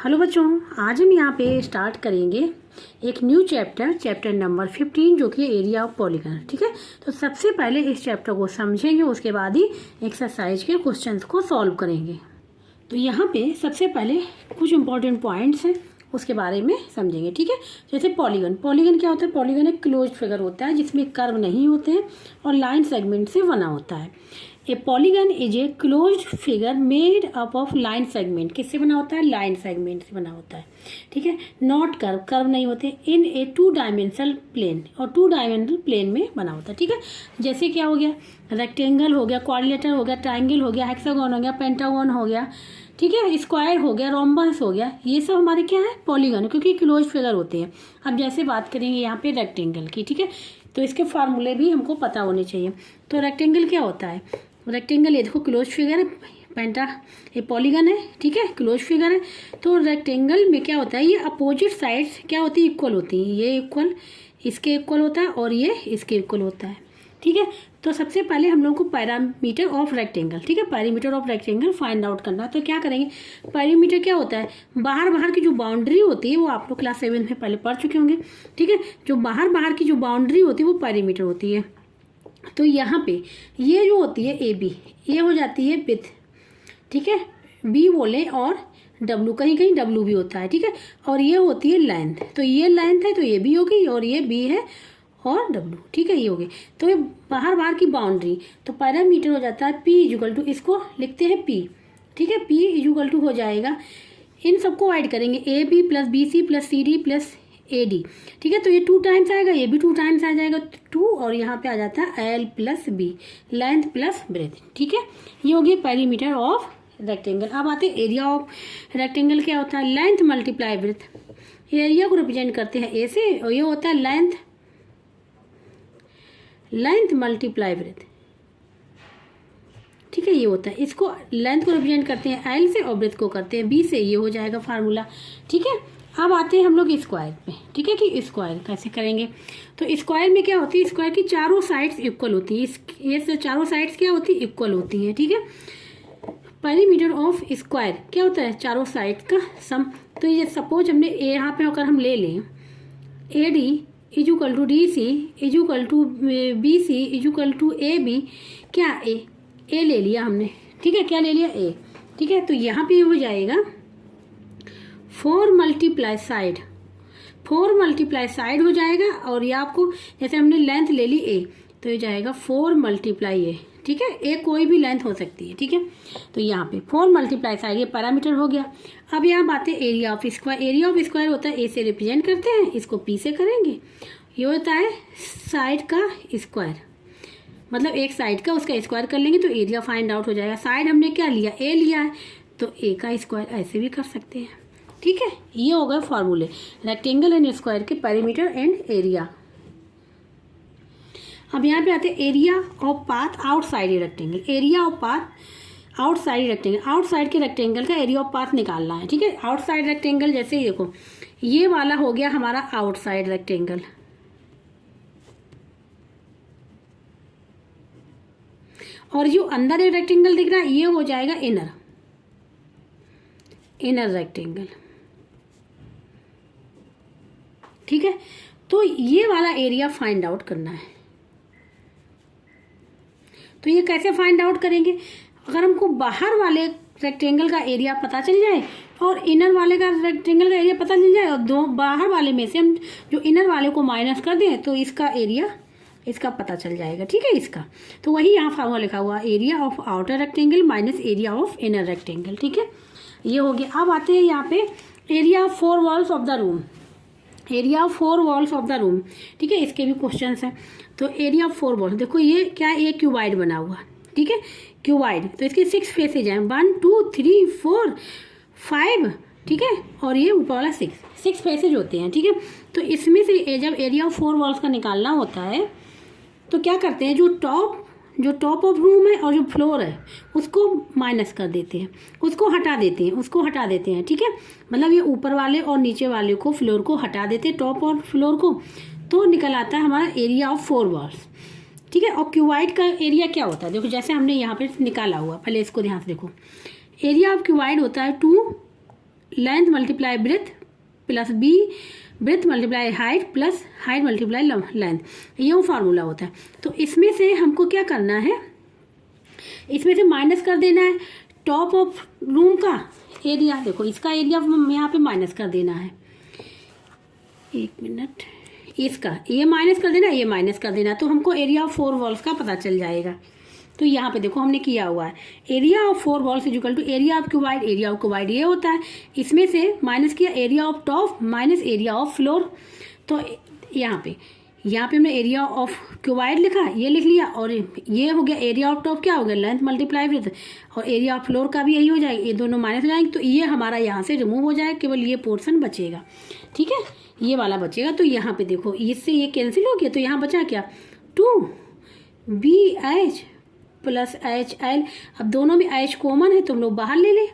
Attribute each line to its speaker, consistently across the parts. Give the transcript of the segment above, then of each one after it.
Speaker 1: Hello बच्चों, आज हम यहाँ पे स्टार्ट करेंगे एक न्यू चैप्टर नंबर 15 जो कि एरिया ऑफ पॉलीगन। ठीक है, तो सबसे पहले इस चैप्टर को समझेंगे, उसके बाद ही एक्सरसाइज के क्वेश्चंस को सॉल्व करेंगे। तो यहाँ पे सबसे पहले कुछ इंपॉर्टेंट पॉइंट्स हैं, उसके बारे में समझेंगे। ठीक है, जैसे पॉलीगन क्या होता है? पॉलीगन एक क्लोज फिगर होता है जिसमें कर्व नहीं होते हैं और लाइन सेगमेंट से बना होता है। ए polygon is a closed figure made up of line segment. किससे बना होता है? लाइन सेगमेंट से बना होता है। ठीक है, नॉट कर्व नहीं होते। इन ए 2 डायमेंशनल प्लेन, और 2 डायमेंशनल प्लेन में बना होता है। ठीक है, जैसे क्या हो गया? रेक्टेंगल हो गया, क्वाड्रिलेटरल हो गया, ट्राइंगल हो गया, हेक्सागोन हो गया, पेंटागोन हो गया, ठीक है, स्क्वायर हो गया, रोम्बस हो गया। ये सब हमारे क्या है? पॉलीगन, क्योंकि क्लोज फिगर होते हैं। अब जैसे बात करेंगे यहाँ पे रेक्टेंगल की, ठीक है, तो इसके फार्मूले भी हमको पता होने चाहिए। तो रेक्टेंगल क्या होता है? रेक्टेंगल ये देखो क्लोज फिगर है, ये पॉलीगन है, ठीक है, क्लोज फिगर है। तो रेक्टेंगल में क्या होता है? ये अपोजिट साइड्स क्या होती है? इक्वल होती हैं। ये इक्वल इसके इक्वल होता है और ये इसके इक्वल होता है। ठीक है, तो सबसे पहले हम लोग को पैरामीटर ऑफ रेक्टेंगल, ठीक है, parameter of rectangle find out करना। तो क्या करेंगे? पैरामीटर क्या होता है? बाहर की जो बाउंड्री होती है वो आप लोग क्लास 7 में पहले पढ़ चुके होंगे। ठीक है, जो बाहर की जो बाउंड्री होती है वो पैरामीटर होती है। तो यहाँ पे ये जो होती है ए बी, ये हो जाती है विड्थ, ठीक है, बी बोले, और डब्लू कहीं डब्लू भी होता है। ठीक है, और ये होती है लेंथ, तो ये लेंथ है तो ये भी होगी, और ये बी है और डब्लू, ठीक है, ये होगी। तो ये बाहर की बाउंड्री, तो पैरामीटर हो जाता है पी इजुकल टू, इसको लिखते हैं पी, ठीक है, पी इजुकल टू हो जाएगा, इन सबको ऐड करेंगे, A B plus B C plus C D plus A D. ठीक है, तो ये 2 टाइम्स आएगा, ये भी 2 टाइम्स आ जाएगा 2, और यहाँ पे आ जाता है L plus B, length plus breadth. ठीक है, ये हो गया पैरीमीटर ऑफ रेक्टेंगल। अब आते हैं एरिया ऑफ रेक्टेंगल। क्या होता है? Length multiply breath. एरिया को रिप्रेजेंट करते हैं ए से, और ये होता है लेंथ मल्टीप्लाई ब्रेथ। ठीक है, ये होता है, इसको लेंथ को रिप्रेजेंट करते हैं एल से और ब्रेथ को करते हैं बी से। ये हो जाएगा फार्मूला। ठीक है, अब आते हैं हम लोग स्क्वायर पे। ठीक है, कि स्क्वायर कैसे करेंगे? तो स्क्वायर में क्या होती है? स्क्वायर की चारों साइड्स इक्वल होती है। ये चारों साइड्स क्या होती है? इक्वल होती है। ठीक है, पैरीमीटर ऑफ स्क्वायर क्या होता है? चारों साइड्स का सम। तो ये सपोज हमने यहाँ पे अगर हम ले लें A D equal to D C equal to B C equal to A B, क्या ए ले लिया हमने, ठीक है, क्या ले लिया? ए। ठीक है, तो यहाँ पे हो जाएगा 4 मल्टीप्लाई साइड हो जाएगा, और ये आपको जैसे हमने लेंथ ले ली ए, तो ये जाएगा 4 मल्टीप्लाई ए। ठीक है, ए कोई भी लेंथ हो सकती है। ठीक है, तो यहाँ पे 4 मल्टीप्लाई साइड, ये पैरामीटर हो गया। अब यहाँ बात है area of square. Area of square होता है ए से रिप्रेजेंट करते हैं, इसको पी से करेंगे। ये होता है साइड का स्क्वायर, मतलब एक साइड का उसका स्क्वायर कर लेंगे तो एरिया फाइंड आउट हो जाएगा। साइड हमने क्या लिया? ए लिया है, तो ए का स्क्वायर ऐसे भी कर सकते हैं। ठीक है, ये हो गए फॉर्मूले रेक्टेंगल एंड स्क्वायर के, पैरीमीटर एंड एरिया। अब यहाँ पे आते हैं area of path outside rectangle. Area of path outside rectangle, outside के रेक्टेंगल का एरिया ऑफ पाथ निकालना है। ठीक है, आउटसाइड रेक्टेंगल, जैसे ये देखो, ये वाला हो गया हमारा आउटसाइड रेक्टेंगल, और जो अंदर एक रेक्टेंगल दिख रहा है ये हो जाएगा इनर रेक्टेंगल। ठीक है, तो ये वाला एरिया फाइंड आउट करना है। तो ये कैसे फाइंड आउट करेंगे? अगर हमको बाहर वाले रेक्टेंगल का एरिया पता चल जाए और इनर वाले का रेक्टेंगल का एरिया पता चल जाए, और दो बाहर वाले में से हम जो इनर वाले को माइनस कर दें, तो इसका एरिया इसका पता चल जाएगा। ठीक है, इसका तो वही यहाँ फार्मूला लिखा हुआ, area of outer rectangle minus area of inner rectangle. ठीक है, ये हो गया। अब आते हैं यहाँ पे area of 4 walls of the room. Area of 4 walls of the room, ठीक है, इसके भी क्वेश्चंस हैं। तो एरिया ऑफ 4 वॉल्स, देखो ये क्या, ये क्यूबाइड बना हुआ, ठीक है, क्यूबाइड, तो इसके 6 फेसेज हैं, 1 2 3 4 5, ठीक है, और ये ऊपर वाला 6 फेसेज होते हैं। ठीक है, तो इसमें से जब एरिया ऑफ 4 वॉल्स का निकालना होता है तो क्या करते हैं, जो टॉप ऑफ रूम है और जो फ्लोर है उसको माइनस कर देते हैं, उसको हटा देते हैं। ठीक है, मतलब ये ऊपर वाले और नीचे वाले को, फ्लोर को हटा देते हैं, टॉप और फ्लोर को, तो निकल आता है हमारा एरिया ऑफ 4 वॉल्स। ठीक है, और क्यूबाइड का एरिया क्या होता है? देखो जैसे हमने यहाँ पे निकाला हुआ, पहले इसको ध्यान से देखो, एरिया ऑफ क्यूबाइड होता है 2 length multiply breadth plus B breadth multiply height plus height multiply length, ये वो फार्मूला होता है। तो इसमें से हमको क्या करना है, इसमें से माइनस कर देना है टॉप ऑफ रूम का एरिया। देखो इसका एरिया यहाँ पे माइनस कर देना है, एक मिनट, इसका ये माइनस कर देना, ये माइनस कर देना, तो हमको एरिया ऑफ 4 वॉल्स का पता चल जाएगा। तो यहाँ पे देखो हमने किया हुआ है area of 4 walls is equal to area of cuboid, area of cuboid ये होता है, इसमें से माइनस किया area of top minus area of floor. तो यहाँ पे हमने एरिया ऑफ क्यूबाइड लिखा, ये लिख लिया, और ये हो गया एरिया ऑफ टॉप क्या हो गया लेंथ मल्टीप्लाई विड्थ, और एरिया ऑफ फ्लोर का भी यही हो जाएगा, ये दोनों माइनस हो जाएंगे। तो ये हमारा यहाँ से रिमूव हो जाएगा, केवल ये पोर्शन बचेगा, ठीक है, ये वाला बचेगा। तो यहाँ पे देखो इससे ये कैंसिल हो गया, तो यहाँ बचा क्या 2BH प्लस HL। अब दोनों में H कॉमन है तो हम लोग बाहर ले लें,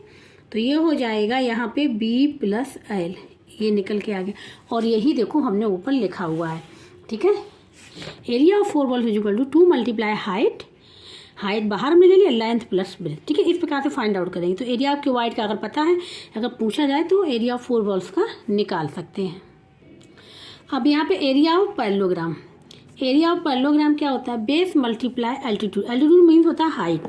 Speaker 1: तो ये हो जाएगा यहाँ पे B प्लस L, ये निकल के आ गया। और यही देखो हमने ऊपर लिखा हुआ है, ठीक है, area of 4 walls is equal to 2 multiply height, height बाहर में ले लिया लेंथ प्लस ब्रेथ, ठीक है, इस प्रकार से फाइंड आउट करेंगे। तो एरिया ऑफ क्यूबाइड का अगर पता है, अगर पूछा जाए तो एरिया ऑफ 4 वॉल्स का निकाल सकते हैं। अब यहाँ पे area of parallelogram, area of parallelogram क्या होता है, base multiply altitude, altitude means होता है हाइट,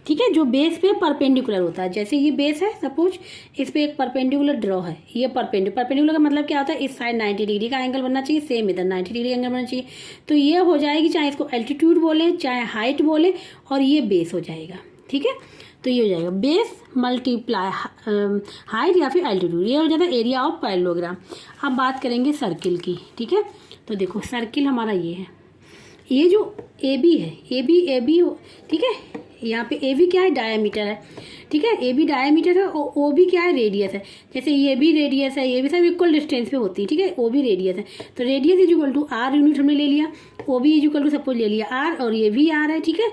Speaker 1: ठीक है, जो बेस पे परपेंडिकुलर होता है। जैसे ये बेस है, सपोज इस पे एक परपेंडिकुलर ड्रॉ है, ये परपेंडिकुलर का मतलब क्या होता है, इस साइड 90 डिग्री का एंगल बनना चाहिए, सेम इधर 90 डिग्री एंगल बनना चाहिए। तो ये हो जाएगी, चाहे इसको एल्टीट्यूड बोले चाहे हाइट बोले, और ये बेस हो जाएगा, ठीक है। तो ये हो जाएगा बेस मल्टीप्लाई हाइट या फिर एल्टीट्यूड, ये हो जाता है एरिया ऑफ पैरेललोग्राम। अब बात करेंगे सर्किल की, ठीक है। तो देखो सर्किल हमारा ये है, ये जो ए बी है, ए बी ठीक है, यहाँ पे ए बी क्या है डायामीटर है, ठीक है, ए बी डायामीटर है, और ओ बी क्या है रेडियस है। जैसे ये भी रेडियस है, ये भी सब इक्वल डिस्टेंस पे होती है, ठीक है, ओ बी रेडियस है। तो radius is equal to R unit हमने ले लिया, O B is equal to suppose ले लिया आर, और ये भी आर है, ठीक है।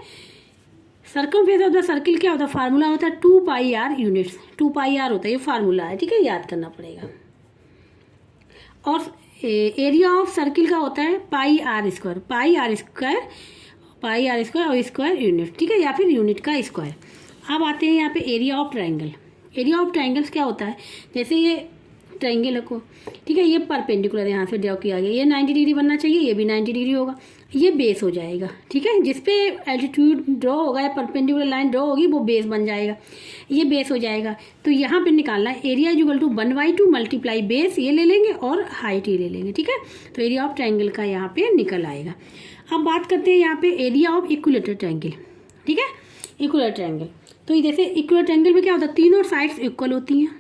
Speaker 1: सर्कमफेरेंस ऑफ द सर्किल क्या होता है, फार्मूला होता है 2πr यूनिट्स, 2πr होता है, ये फार्मूला है, ठीक है, याद करना पड़ेगा। और एरिया ऑफ सर्किल का होता है πr स्क्वायर, πr स्क्वायर और स्क्वायर यूनिट, ठीक है, या फिर यूनिट का स्क्वायर। अब आते हैं यहाँ पे area of triangle. Area of triangles क्या होता है, जैसे ये ट्राइंगल को, ठीक है, ये परपेंडिकुलर यहाँ से ड्रॉ किया गया, ये 90 डिग्री बनना चाहिए, ये भी 90 डिग्री होगा, ये बेस हो जाएगा, ठीक है, जिसपे एल्टीट्यूड ड्रॉ होगा या परपेंडिकुलर लाइन ड्रॉ होगी वो बेस बन जाएगा, ये बेस हो जाएगा। तो यहाँ पे निकालना है area is equal to 1/2 multiply base, ये ले लेंगे, और हाइट ये ले लेंगे, ठीक है। तो एरिया ऑफ ट्राइंगल का यहाँ पे निकल आएगा। अब बात करते हैं यहाँ पे एरिया ऑफ इक्विलेटरल ट्रायंगल, ठीक है, इक्विलेटरल ट्रायंगल। तो जैसे इक्विलेटरल ट्रायंगल में क्या होता है, तीनों साइड्स इक्वल होती हैं।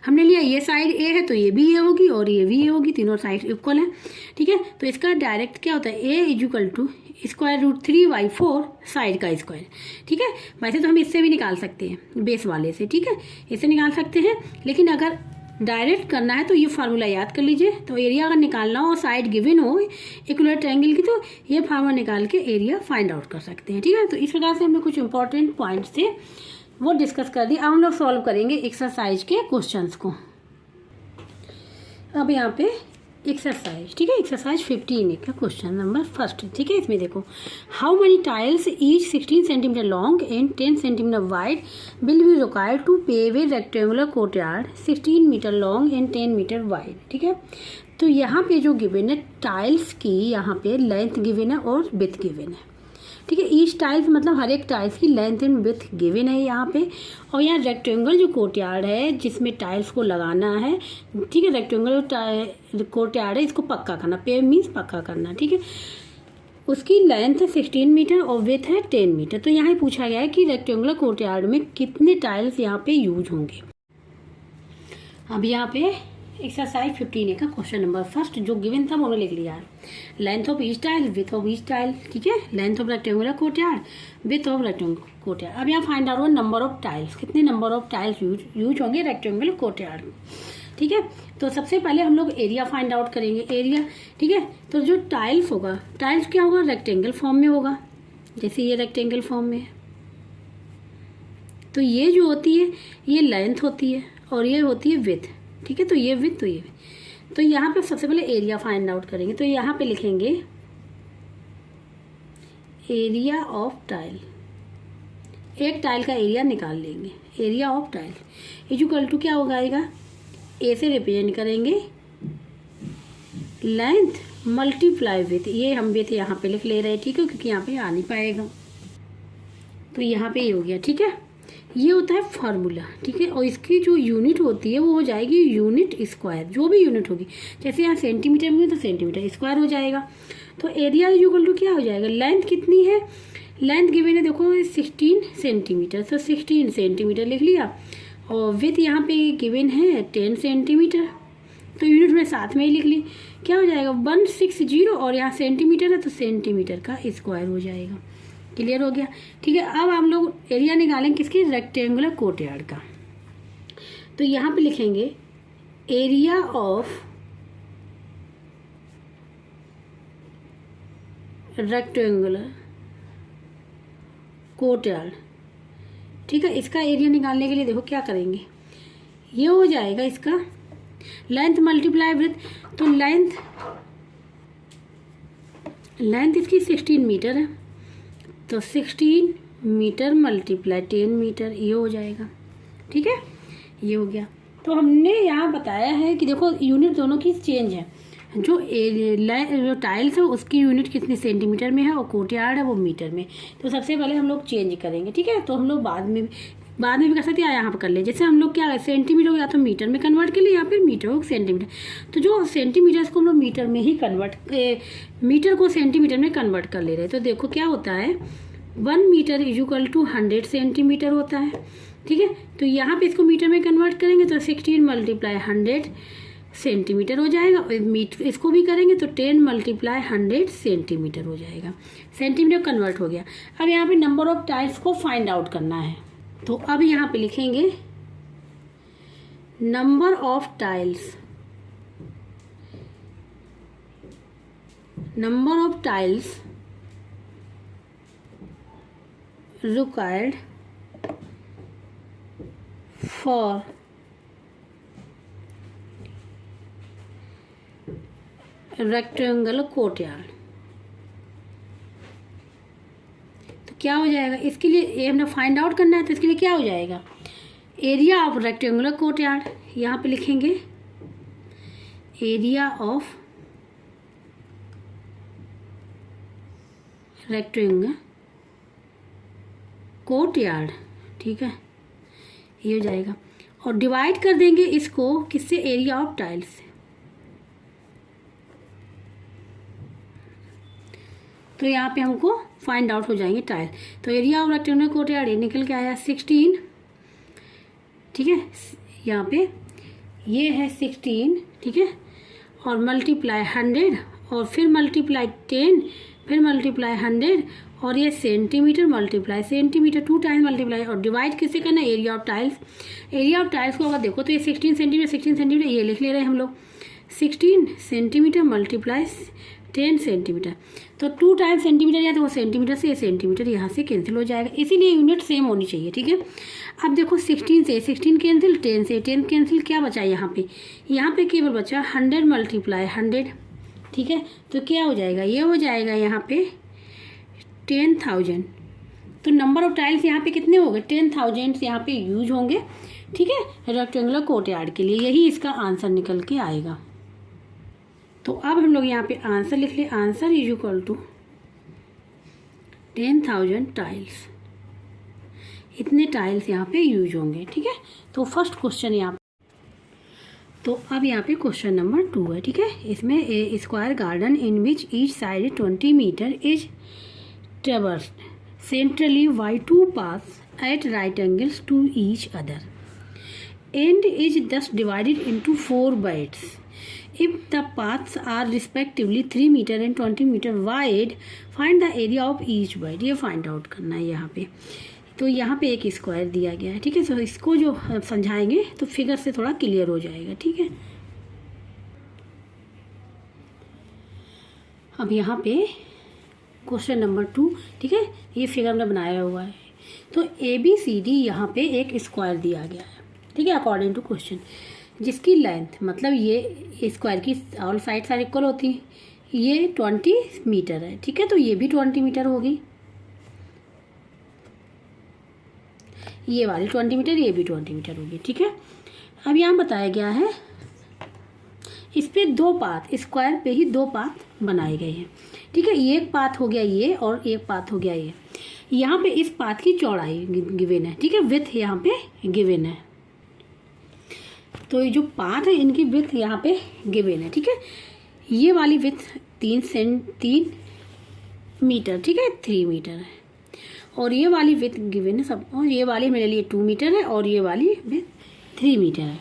Speaker 1: हमने लिया ये साइड ए है तो ये भी ए होगी और ये भी ए होगी, तीनों साइड्स इक्वल है, ठीक है। तो इसका डायरेक्ट क्या होता है, ए इज इक्वल टू √3/4 साइड का स्क्वायर, ठीक है। वैसे तो हम इससे भी निकाल सकते हैं, बेस वाले से, ठीक है, इससे निकाल सकते हैं, लेकिन अगर डायरेक्ट करना है तो ये फार्मूला याद कर लीजिए। तो एरिया अगर निकालना हो, साइड गिवन हो इक्विलेटरल ट्रायंगल की, तो ये फार्मूला निकाल के एरिया फाइंड आउट कर सकते हैं, ठीक है। तो इस प्रकार से हमने कुछ इंपॉर्टेंट पॉइंट्स थे वो डिस्कस कर दी। अब हम लोग सॉल्व करेंगे एक्सरसाइज के क्वेश्चंस को। अब यहाँ पे एक्सरसाइज, ठीक है, एक्सरसाइज 15 का क्वेश्चन नंबर फर्स्ट, ठीक है। इसमें देखो, how many tiles each 16 centimetre long and 10 centimetre wide will be required to pave a rectangular courtyard 16 metre long and 10 metre wide, ठीक है। तो यहाँ पे जो गिवन है टाइल्स की, यहाँ पे लेंथ गिवन है और विड्थ गिवन है, ठीक है। ईच टाइल्स मतलब हर एक टाइल्स की लेंथ एंड विड्थ गिवन है यहाँ पे। और यहाँ रेक्टेंगल जो कोर्टयार्ड है जिसमें टाइल्स को लगाना है, ठीक है, रेक्टेंगल कोर्टयार्ड है, इसको पक्का करना, पेव मीन्स पक्का करना, ठीक है। उसकी लेंथ है 16 मीटर और विड्थ है 10 मीटर। तो यहाँ पूछा गया है कि रेक्टेंगुलर कोर्टयार्ड में कितने टाइल्स यहाँ पे यूज होंगे। अब यहाँ पे एक्सरसाइज 15 का क्वेश्चन नंबर फर्स्ट जो गिवन था वो लिख लिया है। Length of each tile, width of each tile, ठीक है, length of rectangular courtyard, width of rectangular courtyard. अब यहाँ find out number of tiles, कितने नंबर ऑफ टाइल्स यूज होंगे रेक्टेंगुलर कोर्टयार्ड में, ठीक है। तो सबसे पहले हम लोग एरिया फाइंड आउट करेंगे, एरिया, ठीक है। तो जो टाइल्स होगा, टाइल्स क्या होगा, रेक्टेंगल फॉर्म में होगा, जैसे ये रेक्टेंगल फॉर्म में है। तो ये जो होती है ये लेंथ होती है और ये होती है विड्थ, ठीक है। तो ये विड्थ, तो ये विड्थ। तो यहाँ पे सबसे पहले एरिया फाइंड आउट करेंगे। तो यहाँ पे लिखेंगे एरिया ऑफ टाइल, एक टाइल का एरिया निकाल लेंगे। Area of tile equal to क्या होगा आएगा, ए से रिप्रेजेंट करेंगे लेंथ मल्टीप्लाई विथ, ये हम विथ यहाँ पे लिख ले रहे हैं, ठीक है, क्योंकि यहाँ पे आ नहीं पाएगा, तो यहाँ पे ये हो गया, ठीक है। ये होता है फार्मूला, ठीक है, और इसकी जो यूनिट होती है वो हो जाएगी यूनिट स्क्वायर, जो भी यूनिट होगी, जैसे यहाँ सेंटीमीटर में तो सेंटीमीटर स्क्वायर हो जाएगा। तो एरिया इक्वल टू क्या हो जाएगा, लेंथ कितनी है, लेंथ गिवन है देखो 16 सेंटीमीटर, तो 16 सेंटीमीटर लिख लिया, और विथ यहाँ पे गिवन है 10 सेंटीमीटर, तो यूनिट में साथ में ही लिख ली, क्या हो जाएगा 160, और यहाँ सेंटीमीटर है तो सेंटीमीटर का स्क्वायर हो जाएगा। क्लियर हो गया, ठीक है। अब हम लोग एरिया निकालेंगे किसके, रेक्टेंगुलर कोर्टयार्ड का। तो यहाँ पे लिखेंगे एरिया ऑफ रेक्टेंगुलर कोर्टयार्ड, ठीक है। इसका एरिया निकालने के लिए देखो क्या करेंगे, ये हो जाएगा इसका लेंथ मल्टीप्लाई विथ, तो लेंथ इसकी 16 मीटर है, तो 16 मीटर मल्टीप्लाई 10 मीटर, ये हो जाएगा, ठीक है, ये हो गया। तो हमने यहाँ बताया है कि देखो यूनिट दोनों की चेंज है, जो टाइल्स है उसकी यूनिट कितनी सेंटीमीटर में है और कोर्टयार्ड है वो मीटर में, तो सबसे पहले हम लोग चेंज करेंगे, ठीक है। तो हम लोग बाद में भी कर सकते हैं, यहाँ पर कर ले, जैसे हम लोग क्या सेंटीमीटर को या तो मीटर में कन्वर्ट कर ले या फिर मीटर को सेंटीमीटर, तो जो सेंटीमीटर को हम लोग मीटर में ही मीटर को सेंटीमीटर में कन्वर्ट कर ले रहे हैं। तो देखो क्या होता है 1 मीटर इक्वल टू 100 सेंटीमीटर होता है, ठीक है। तो यहाँ पे इसको मीटर में कन्वर्ट करेंगे तो 16 मल्टीप्लाई 100 सेंटीमीटर हो जाएगा, और इसको भी करेंगे तो 10 मल्टीप्लाई 100 सेंटीमीटर हो जाएगा, सेंटीमीटर कन्वर्ट हो गया। अब यहाँ पे नंबर ऑफ टाइल्स को फाइंड आउट करना है, तो अब यहाँ पे लिखेंगे number of tiles, required for rectangular courtyard। तो क्या हो जाएगा, इसके लिए ये हमने फाइंड आउट करना है, तो इसके लिए क्या हो जाएगा एरिया ऑफ रेक्टेंगुलर कोर्टयार्ड, यहाँ पे लिखेंगे एरिया ऑफ रेक्टेंगुलर कोर्टयार्ड, ठीक है, ये हो जाएगा, और डिवाइड कर देंगे इसको किससे, एरिया ऑफ टाइल्स से। तो यहाँ पे हमको फाइंड आउट हो जाएंगे टाइल, तो एरिया ऑफ रेक्टेंगुलर कोर्टयार्ड ये निकल के आया 16, ठीक है, यहाँ पे ये है 16, ठीक है, और मल्टीप्लाई 100, और फिर मल्टीप्लाई 10, फिर मल्टीप्लाई 100, और ये centimetre multiply centimetre, 2 times multiply, और डिवाइड किससे करना है, area of tiles. Area of tiles को अगर देखो तो ये 16 सेंटीमीटर ये लिख ले रहे हैं हम लोग, 16 सेंटीमीटर मल्टीप्लाई 10 सेंटीमीटर, तो 2 टाइम्स सेंटीमीटर या तो वो सेंटीमीटर से, ये सेंटीमीटर यहाँ से कैंसिल हो जाएगा, इसीलिए यूनिट सेम होनी चाहिए, ठीक है। अब देखो 16 से 16 कैंसिल, 10 से 10 कैंसिल, क्या बचा यहाँ पे केवल बचा 100 मल्टीप्लाई 100, ठीक है। तो क्या हो जाएगा, ये हो जाएगा यहाँ पे 10,000। तो नंबर ऑफ टाइल्स यहाँ पे कितने हो गए, 10,000 यहाँ पे यूज होंगे, ठीक है, रेक्टेंगुलर कोर्टयार्ड के लिए, यही इसका आंसर निकल के आएगा। तो अब हम लोग यहाँ पे आंसर लिख ले, answer is equal to 10,000 tiles, इतने टाइल्स यहाँ पे यूज होंगे, ठीक है। तो फर्स्ट क्वेश्चन यहाँ पे, तो अब यहाँ पे क्वेश्चन नंबर 2 है, ठीक है। इसमें a square garden in which each side 20 metre is traversed centrally by 2 paths at right angles to each other and is thus divided into 4 bytes. If the paths are respectively 3 meter and 20 meter wide, find the area of each byte. ये find out करना है यहाँ पे। तो यहाँ पे एक square दिया गया है, ठीक है। तो इसको जो समझाएंगे तो फिगर से थोड़ा क्लियर हो जाएगा, ठीक है। अब यहाँ पे क्वेश्चन नंबर 2, ठीक है, ये फिगर में बनाया हुआ है। तो ABCD यहाँ पे एक स्क्वायर दिया गया है, ठीक है, अकॉर्डिंग टू क्वेश्चन, जिसकी लेंथ मतलब ये स्क्वायर की ऑल साइड साइड इक्वल होती है, ये 20 मीटर है, ठीक है। तो ये भी 20 मीटर होगी, ये वाली 20 मीटर, ये भी 20 मीटर होगी, ठीक है। अब यहाँ बताया गया है इस पे दो पाथ, स्क्वायर पे ही दो पाथ बनाए गए हैं, ठीक है। एक पाथ हो गया ये और एक पाथ हो गया ये। यहाँ पे इस पाथ की चौड़ाई गिवन है, ठीक है, विड्थ यहाँ पे गिवन है। तो ये जो पाथ है इनकी विड्थ यहाँ पे गिवन है, ठीक है। ये वाली विड्थ 3 मीटर, ठीक है, 3 मीटर है। और ये वाली विड्थ गिवन है सब, और ये वाली मेरे लिए 2 मीटर है और ये वाली विड्थ 3 मीटर है।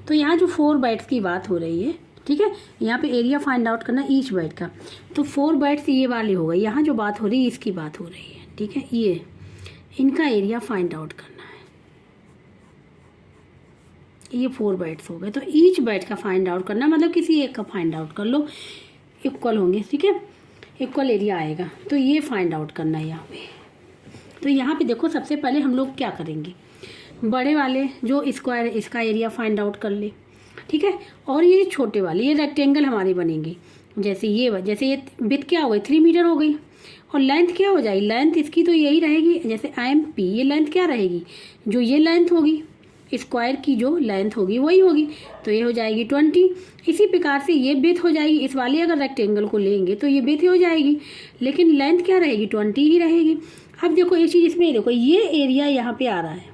Speaker 1: तो यहाँ जो 4 बाइट्स की बात हो रही है, ठीक है, यहाँ पे एरिया फाइंड आउट करना ईच बाइट का, तो 4 बाइट्स ये वाली हो गई। यहाँ जो बात हो रही है इसकी बात हो रही है, ठीक है, ये इनका एरिया फाइंड आउट करना है। ये 4 बाइट्स हो गए, तो ईच बाइट का फाइंड आउट करना, मतलब किसी एक का फाइंड आउट कर लो, इक्वल होंगे, ठीक है, इक्वल एरिया आएगा, तो ये फाइंड आउट करना है यहाँ पे। तो यहाँ पे देखो सबसे पहले हम लोग क्या करेंगे, बड़े वाले जो स्क्वायर है इसका एरिया फाइंड आउट कर ले, ठीक है। और ये छोटे वाले ये रेक्टेंगल हमारी बनेंगी, जैसे ये विड्थ क्या हो गई 3 मीटर हो गई, और लेंथ क्या हो जाएगी, लेंथ इसकी तो यही रहेगी, जैसे IMP ये लेंथ क्या रहेगी, जो ये लेंथ होगी स्क्वायर की जो लेंथ होगी वही होगी, तो ये हो जाएगी 20। इसी प्रकार से ये विड्थ हो जाएगी, इस वाले अगर रेक्टेंगल को लेंगे तो ये विड्थ हो जाएगी, लेकिन लेंथ क्या रहेगी 20 ही रहेगी। अब देखो एक चीज़ इसमें देखो, ये एरिया यहाँ पे आ रहा है,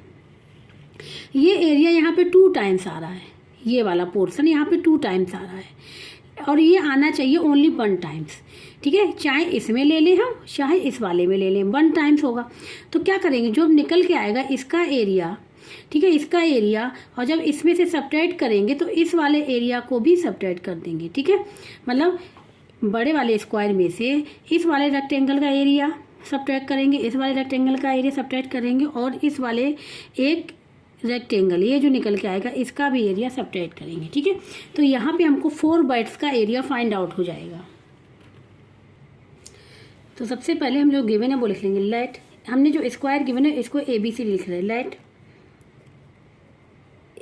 Speaker 1: ये एरिया यहाँ पे 2 टाइम्स आ रहा है, ये वाला पोर्शन यहाँ पे 2 टाइम्स आ रहा है, और ये आना चाहिए ओनली 1 टाइम्स, ठीक है। चाहे इसमें ले लें हम, चाहे इस वाले में ले लें, 1 टाइम्स होगा। तो क्या करेंगे, जो निकल के आएगा इसका एरिया, ठीक है, इसका एरिया, और जब इसमें से सब्ट्रैक्ट करेंगे तो इस वाले एरिया को भी सब्ट्रैक्ट कर देंगे, ठीक है। मतलब बड़े वाले स्क्वायर में से इस वाले रेक्टेंगल का एरिया सब्ट्रैक्ट करेंगे, इस वाले रेक्टेंगल का एरिया सब्ट्रैक्ट करेंगे, और इस वाले एक रेक्टेंगल ये जो निकल के आएगा इसका भी एरिया सब्ट्रैक्ट करेंगे, ठीक है। तो यहाँ पे हमको 4 बाइट्स का एरिया फाइंड आउट हो जाएगा। तो सबसे पहले हम जो गिवन है वो लिख लेंगे, लेट, हमने जो स्क्वायर गिवन है इसको ABCD लिख रहे हैं, let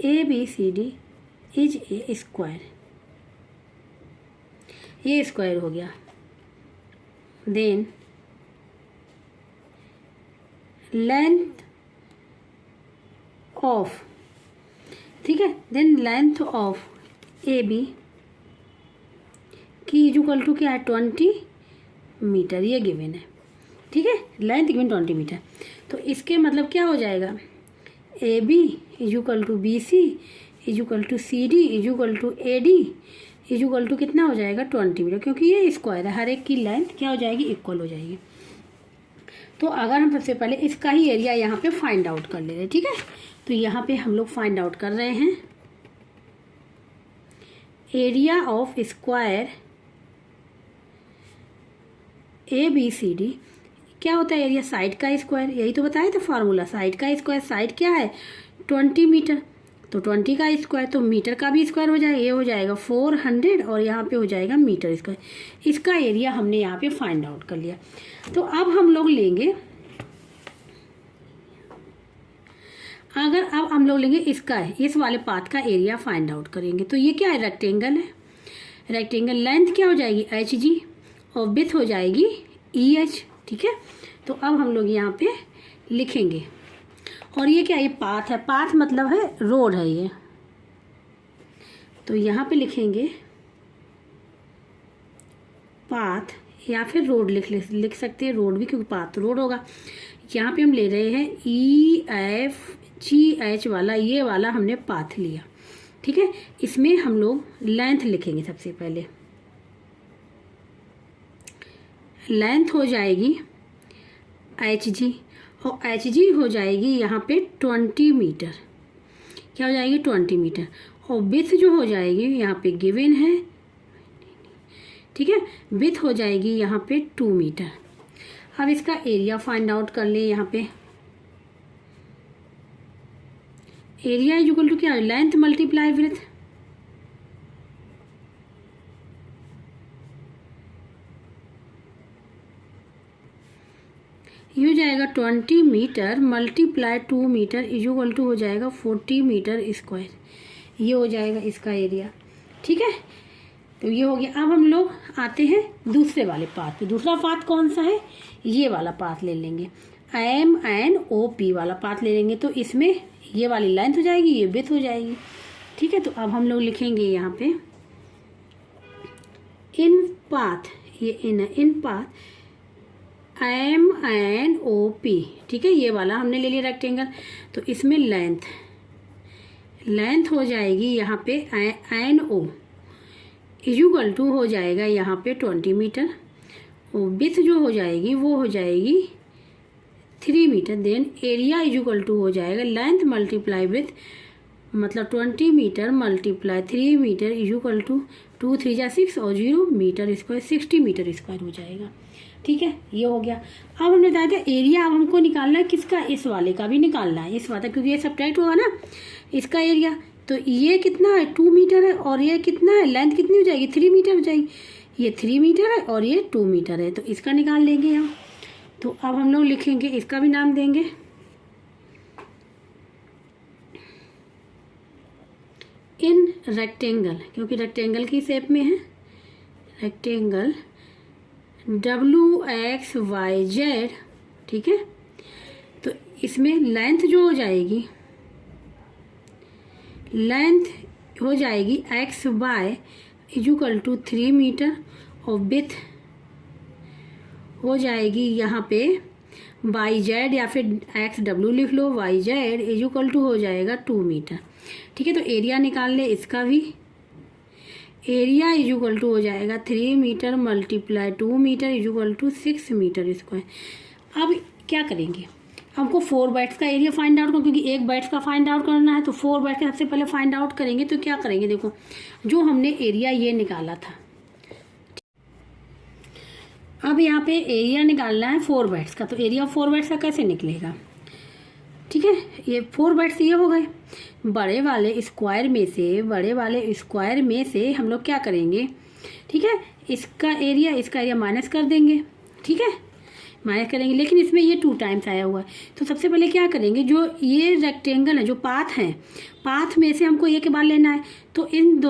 Speaker 1: ABCD is a square, ये स्क्वायर हो गया। देन लेंथ ऑफ, ठीक है, देन लेंथ ऑफ AB की इक्वल टू क्या है 20 मीटर, ये गिवन है, ठीक है, लेंथ गिवन 20 मीटर। तो इसके मतलब क्या हो जाएगा, AB equal to BC equal to CD equal to AD equal to कितना हो जाएगा 20 मीटर, क्योंकि ये स्क्वायर है, हर एक की लेंथ क्या हो जाएगी, इक्वल हो जाएगी। तो अगर हम सबसे पहले इसका ही एरिया यहाँ पे फाइंड आउट कर ले रहे हैं, ठीक है, तो यहाँ पे हम लोग फाइंड आउट कर रहे हैं एरिया ऑफ स्क्वायर ABCD। क्या होता है एरिया, साइड का स्क्वायर, यही तो बताया था फार्मूला, साइड का स्क्वायर, साइड क्या है 20 मीटर, तो 20 का स्क्वायर, तो मीटर का भी स्क्वायर हो जाएगा, ये हो जाएगा 400 और यहाँ पे हो जाएगा मीटर स्क्वायर। इसका एरिया हमने यहाँ पे फाइंड आउट कर लिया। तो अब हम लोग लेंगे, अगर अब हम लोग लेंगे इसका है, इस वाले पाथ का एरिया फाइंड आउट करेंगे। तो ये क्या है, रेक्टेंगल है, रेक्टेंगल लेंथ क्या हो जाएगी HG और विड्थ हो जाएगी EH, ठीक है। तो अब हम लोग यहाँ पे लिखेंगे, और ये क्या है, ये पाथ है, पाथ मतलब है रोड है ये, तो यहाँ पे लिखेंगे पाथ, या फिर रोड लिख सकते हैं, रोड भी, क्योंकि पाथ रोड होगा। यहाँ पे हम ले रहे हैं EFGH वाला, ये वाला हमने पाथ लिया, ठीक है। इसमें हम लोग लेंथ लिखेंगे, सबसे पहले लेंथ हो जाएगी HG, और HG हो जाएगी यहाँ पे 20 मीटर, क्या हो जाएगी 20 मीटर, और विड्थ जो हो जाएगी यहाँ पे गिवन है, ठीक है, विड्थ हो जाएगी यहाँ पे 2 मीटर। अब इसका एरिया फाइंड आउट कर ले, यहाँ पे एरिया इक्वल टू क्या है, लेंथ मल्टीप्लाई विड्थ, ये हो जाएगा 20 metre multiply 2 metre equal to हो जाएगा 40 मीटर स्क्वायर, ये हो जाएगा इसका एरिया, ठीक है। तो ये हो गया। अब हम लोग आते हैं दूसरे वाले पाथ पे। दूसरा पाथ कौन सा है, ये वाला पाथ ले लेंगे। MNOP वाला पाथ ले लेंगे तो इसमें ये वाली लेंथ हो जाएगी, ये विड्थ हो जाएगी। ठीक है, तो अब हम लोग लिखेंगे यहाँ पे इन पाथ, ये इन पाथ MNOP। ठीक है, ये वाला हमने ले लिया रेक्टेंगल, तो इसमें लेंथ हो जाएगी यहाँ पे NO इक्वल टू हो जाएगा यहाँ पे 20 मीटर, और विड्थ जो हो जाएगी वो हो जाएगी 3 metre. Then area equal to हो जाएगा लेंथ मल्टीप्लाई विड्थ, मतलब 20 metre multiply 3 metre equal to 2 3 जा 6 और 0 मीटर स्क्वायर, 60 मीटर स्क्वायर हो जाएगा। ठीक है, ये हो गया। अब हमने बताया था एरिया अब हमको निकालना है किसका, इस वाले का भी निकालना है, इस वाला, क्योंकि ये सब्ट्रैक्ट होगा ना इसका एरिया। तो ये कितना है 2 मीटर है, और ये कितना है लेंथ कितनी हो जाएगी 3 मीटर हो जाएगी। ये 3 मीटर है और ये 2 मीटर है, तो इसका निकाल लेंगे हम। तो अब हम लोग लिखेंगे, इसका भी नाम देंगे इन रेक्टेंगल, क्योंकि रेक्टेंगल की शेप में है, रेक्टेंगल WXYZ। ठीक है, तो इसमें लेंथ जो हो जाएगी, लेंथ हो जाएगी XY इक्वल टू 3 मीटर, और विड्थ हो जाएगी यहाँ पे YZ या फिर XW लिख लो, YZ इक्वल टू हो जाएगा 2 मीटर। ठीक है, तो एरिया निकाल ले इसका भी। एरिया इक्वल टू हो जाएगा 3 metre multiply 2 metre equal to 6 metre square. अब क्या करेंगे, हमको 4 बाइट्स का एरिया फाइंड आउट करना, क्योंकि 1 बाइट्स का फाइंड आउट करना है, तो 4 बाइट्स का सबसे पहले फाइंड आउट करेंगे। तो क्या करेंगे, देखो जो हमने एरिया ये निकाला था, अब यहाँ पे एरिया निकालना है 4 बाइट्स का, तो एरिया 4 बाइट्स का कैसे निकलेगा। ठीक है, ये 4 बाइट्स ये हो गए। बड़े वाले स्क्वायर में से हम लोग क्या करेंगे, ठीक है, इसका एरिया माइनस कर देंगे। ठीक है, माइनस करेंगे, लेकिन इसमें ये 2 टाइम्स आया हुआ है। तो सबसे पहले क्या करेंगे, जो ये रेक्टेंगल है, जो पाथ है, पाथ में से हमको एक बार लेना है, तो इन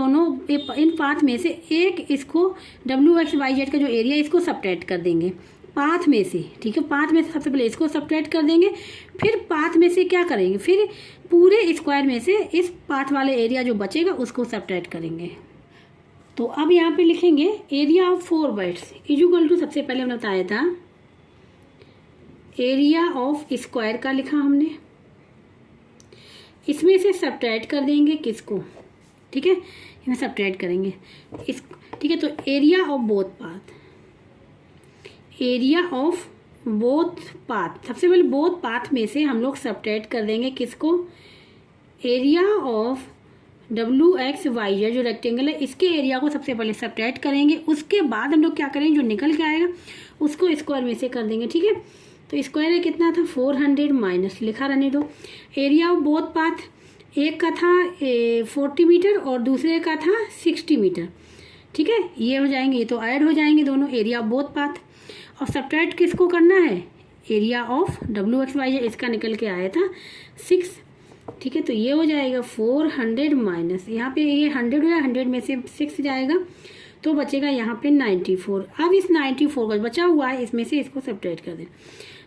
Speaker 1: पाथ में से एक इसको WXYZ का जो एरिया इसको सब्ट्रैक्ट कर देंगे पाथ में से। ठीक है, पाथ में से सबसे पहले इसको सब्ट्रैक्ट कर देंगे, फिर पाथ में से क्या करेंगे, फिर पूरे स्क्वायर में से इस पाथ वाले एरिया जो बचेगा उसको सब्ट्रैक्ट करेंगे। तो अब यहाँ पे लिखेंगे area of 4 bites equal to, सबसे पहले हमने बताया था एरिया ऑफ स्क्वायर का लिखा हमने, इसमें से सब्ट्रैक्ट कर देंगे किसको। ठीक है, इसमें सब्ट्रैक्ट करेंगे इस। ठीक है, तो area of both path, area of both path, सबसे पहले बोथ पाथ में से हम लोग सब्ट्रैक्ट कर देंगे किसको, एरिया ऑफ WXYZ जो रेक्टेंगल है इसके एरिया को सबसे पहले सब्ट्रैक्ट करेंगे। उसके बाद हम लोग क्या करेंगे, जो निकल के आएगा उसको स्क्वायर में से कर देंगे। ठीक है, तो स्क्वायर कितना था 400 माइनस लिखा रहने दो। एरिया ऑफ बोथ पाथ, एक का था 40 मीटर और दूसरे का था 60 मीटर। ठीक है, ये हो जाएंगे, ये तो ऐड हो जाएंगे दोनों, एरिया ऑफ बोथ पाथ। और सब्ट्रैक्ट किसको करना है, एरिया ऑफ WXYZ, इसका निकल के आया था 6। ठीक है, तो ये हो जाएगा 400 माइनस, यहाँ पे ये 100 हो जाएगा, 100 में से 6 जाएगा तो बचेगा यहाँ पे 94। अब इस 94 का बचा हुआ है, इसमें से इसको सब्ट्रैक्ट कर दें,